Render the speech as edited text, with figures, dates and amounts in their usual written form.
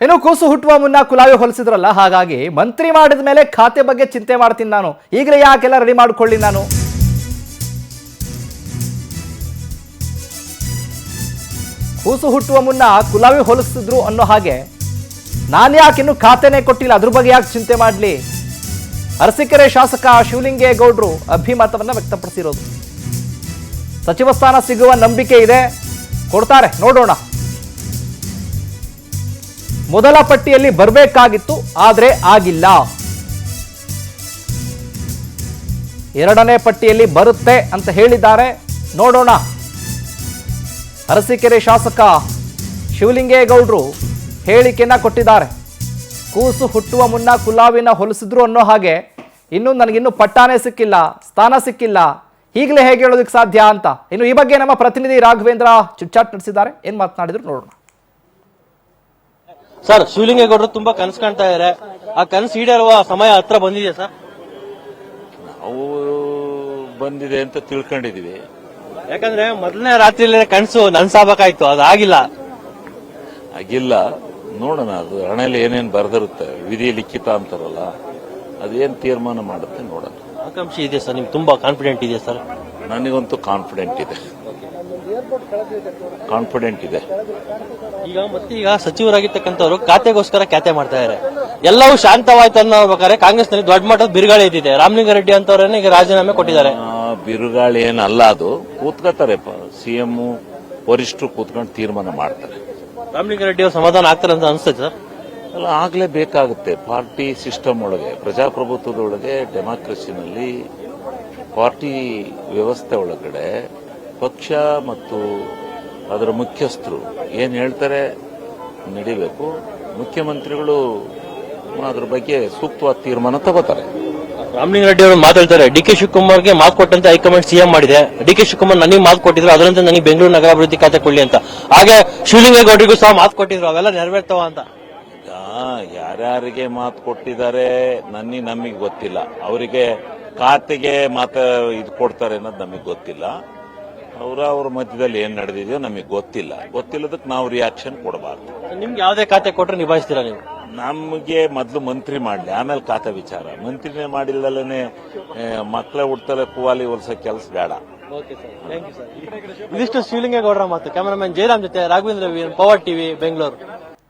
ಇನ್ನು ಕೂಸು ಹುಟ್ಟುವ ಮುನ್ನ ಕುಲಾವಿ ಹೊಲಿಸಿದ್ರಲ್ಲ, ಹಾಗಾಗಿ ಮಂತ್ರಿ ಮಾಡಿದ ಮೇಲೆ ಖಾತೆ ಬಗ್ಗೆ ಚಿಂತೆ ಮಾಡ್ತೀನಿ ನಾನು. ಈಗಲೇ ಯಾಕೆಲ್ಲ ರೆಡಿ ಮಾಡ್ಕೊಳ್ಳಿ ನಾನು. ಕೂಸು ಹುಟ್ಟುವ ಮುನ್ನ ಕುಲಾವಿ ಹೊಲಿಸಿದ್ರು ಅನ್ನೋ ಹಾಗೆ ನಾನು ಯಾಕೆ ಇನ್ನು ಖಾತೆನೇ ಕೊಟ್ಟಿಲ್ಲ, ಅದ್ರ ಬಗ್ಗೆ ಯಾಕೆ ಚಿಂತೆ ಮಾಡಲಿ. ಅರಸೀಕೆರೆ ಶಾಸಕ ಶಿವಲಿಂಗೇಗೌಡರು ಅಭಿಮತವನ್ನ ವ್ಯಕ್ತಪಡಿಸಿರೋದು. ಸಚಿವ ಸ್ಥಾನ ಸಿಗುವ ನಂಬಿಕೆ ಇದೆ, ಕೊಡ್ತಾರೆ, ನೋಡೋಣ. ಮೊದಲ ಪಟ್ಟಿಯಲ್ಲಿ ಬರಬೇಕಾಗಿತ್ತು, ಆದರೆ ಆಗಿಲ್ಲ. ಎರಡನೇ ಪಟ್ಟಿಯಲ್ಲಿ ಬರುತ್ತೆ ಅಂತ ಹೇಳಿದ್ದಾರೆ, ನೋಡೋಣ. ಅರಸೀಕೆರೆ ಶಾಸಕ ಶಿವಲಿಂಗೇಗೌಡರು ಹೇಳಿಕೆಯನ್ನ ಕೊಟ್ಟಿದ್ದಾರೆ. ಕೂಸು ಹುಟ್ಟುವ ಮುನ್ನ ಕುಲಾವಿನ ಹೊಲಿಸಿದ್ರು ಅನ್ನೋ ಹಾಗೆ ಇನ್ನೂ ನನಗಿನ್ನೂ ಪಟ್ಟಾನೇ ಸಿಕ್ಕಿಲ್ಲ, ಸ್ಥಾನ ಸಿಕ್ಕಿಲ್ಲ, ಈಗಲೇ ಹೇಗೆ ಹೇಳೋದಕ್ಕೆ ಸಾಧ್ಯ ಅಂತ. ಇನ್ನು ಈ ಬಗ್ಗೆ ನಮ್ಮ ಪ್ರತಿನಿಧಿ ರಾಘವೇಂದ್ರ ಚುಚ್ಚಾಟ್ ನಡೆಸಿದ್ದಾರೆ. ಏನ್ ಮಾತನಾಡಿದ್ರು ನೋಡೋಣ. ಸರ್, ಶಿವಲಿಂಗೇಗೌಡರು ತುಂಬಾ ಕನಸು ಕಾಣ್ತಾ ಇದ್ದಾರೆ. ಆ ಕನಸು ಈಡೇರುವ ಸಮಯ ಹತ್ರ ಬಂದಿದೆ ಸರ್. ನಾವು ಬಂದಿದೆ ಅಂತ ತಿಳ್ಕೊಂಡಿದೀವಿ. ಯಾಕಂದ್ರೆ ಮೊದಲನೇ ರಾತ್ರಿಯಲ್ಲೇ ಕನಸು ನನ್ಸಾಗಬೇಕಾಯ್ತು, ಅದಾಗಿಲ್ಲ. ಆಗಿಲ್ಲ, ನೋಡೋಣ. ಅದು ಹಣೆಯಲ್ಲಿ ಏನೇನು ಬರೆದಿರುತ್ತೆ, ವಿಧಿ ಲಿಖಿತ ಅಂತಾರಲ್ಲ, ಅದೇನ್ ತೀರ್ಮಾನ ಮಾಡುತ್ತೆ ನೋಡೋಣ. ಆಕಾಂಕ್ಷೆ ಇದೆ ಸರ್, ನಿಮ್ಗೆ ತುಂಬಾ ಕಾನ್ಫಿಡೆಂಟ್ ಇದೆ ಸರ್? ನನಗಂತೂ ಕಾನ್ಫಿಡೆಂಟ್ ಇದೆ. ಈಗ ಸಚಿವರಾಗಿರ್ತಕ್ಕಂಥವ್ರು ಖಾತೆಗೋಸ್ಕರ ಖ್ಯಾತೆ ಮಾಡ್ತಾ ಇದ್ದಾರೆ. ಎಲ್ಲವೂ ಶಾಂತವಾಯ್ತು ಅನ್ನೋ ಬೇಕಾದ್ರೆ ಕಾಂಗ್ರೆಸ್ನಲ್ಲಿ ದೊಡ್ಡ ಮಟ್ಟದ ಬಿರುಗಾಳಿ ಇದ್ದಿದೆ. ರಾಮಲಿಂಗಾರೆಡ್ಡಿ ಅಂತವ್ರನ್ನ ಈಗ ರಾಜೀನಾಮೆ ಕೊಟ್ಟಿದ್ದಾರೆ. ಬಿರುಗಾಳಿ ಏನಲ್ಲ, ಅದು ಕೂತ್ಕೋತಾರೆ. ಸಿಎಂ ವರಿಷ್ಠರು ಕೂತ್ಕೊಂಡು ತೀರ್ಮಾನ ಮಾಡ್ತಾರೆ. ರಾಮಲಿಂಗಾರೆಡ್ಡಿ ಅವರು ಸಮಾಧಾನ ಆಗ್ತಾರೆ ಅಂತ ಅನಿಸ್ತದೆ ಸರ್? ಅಲ್ಲ, ಆಗ್ಲೇ ಬೇಕಾಗುತ್ತೆ. ಪಾರ್ಟಿ ಸಿಸ್ಟಮ್ ಒಳಗೆ, ಪ್ರಜಾಪ್ರಭುತ್ವದೊಳಗೆ, ಡೆಮಾಕ್ರಸಿನಲ್ಲಿ, ಪಾರ್ಟಿ ವ್ಯವಸ್ಥೆ ಒಳಗಡೆ ಪಕ್ಷ ಮತ್ತು ಅದರ ಮುಖ್ಯಸ್ಥರು ಏನ್ ಹೇಳ್ತಾರೆ ನಡಿಬೇಕು. ಮುಖ್ಯಮಂತ್ರಿಗಳು ಅದ್ರ ಬಗ್ಗೆ ಸೂಕ್ತವಾದ ತೀರ್ಮಾನ ತಗೋತಾರೆ. ರಾಮಲಿಂಗಾರೆಡ್ಡಿ ಅವರು ಮಾತಾಡ್ತಾರೆ, ಡಿ.ಕೆ. ಶಿವಕುಮಾರ್ಗೆ ಮಾತು ಕೊಟ್ಟಂತೆ ಹೈಕಮಾಂಡ್ ಸಿಎಂ ಮಾಡಿದೆ. ಡಿ.ಕೆ. ಶಿವಕುಮಾರ್ ನನಗೆ ಮಾತು ಕೊಟ್ಟಿದ್ರು, ಅದರಂತೆ ನನಗೆ ಬೆಂಗಳೂರು ನಗರಾಭಿವೃದ್ಧಿ ಖಾತೆ ಕೊಡ್ಲಿ ಅಂತ. ಹಾಗೆ ಶಿವಲಿಂಗೇಗೌಡರಿಗೂ ಸಹ ಮಾತು ಕೊಟ್ಟಿದ್ರು, ಅವೆಲ್ಲ ನೆರವೇರ್ತಾವ ಅಂತ. ಯಾರ್ಯಾರಿಗೆ ಮಾತು ಕೊಟ್ಟಿದ್ದಾರೆ ನಮಗೆ ಗೊತ್ತಿಲ್ಲ. ಅವರಿಗೆ ಖಾತೆಗೆ ಇದು ಕೊಡ್ತಾರೆ ಅನ್ನೋದು ನಮಗೆ ಗೊತ್ತಿಲ್ಲ. ಅವ್ರ ಮಧ್ಯದಲ್ಲಿ ಏನ್ ನಡೆದಿದೆಯೋ ನಮಗೆ ಗೊತ್ತಿಲ್ಲದಕ್ಕೆ ನಾವು ರಿಯಾಕ್ಷನ್ ಕೊಡಬಾರ್ದು. ನಿಮ್ಗೆ ಯಾವುದೇ ಖಾತೆ ಕೊಟ್ಟರೆ ನಿಭಾಯಿಸ್ತೀರಾ ನೀವು? ನಮಗೆ ಮೊದಲು ಮಂತ್ರಿ ಮಾಡ್ಲಿ, ಆಮೇಲೆ ಖಾತೆ ವಿಚಾರ. ಮಂತ್ರಿನೇ ಮಾಡಿಲ್ಲೇ ಮಕ್ಕಳೇ ಹುಡ್ತಾರೆ, ಕುವಾಲಿ ಹೊಲ್ಸೋ ಕೆಲಸ ಬೇಡ. ಇದಿಷ್ಟು ಶಿವಲಿಂಗೇಗೌಡರ ಮಾತು. ಕ್ಯಾಮರಾಮನ್ ಜಯರಾಮ್ ಜೊತೆ ರಾಘವೇಂದ್ರ, ಪವರ್ ಟಿವಿ, ಬೆಂಗಳೂರು.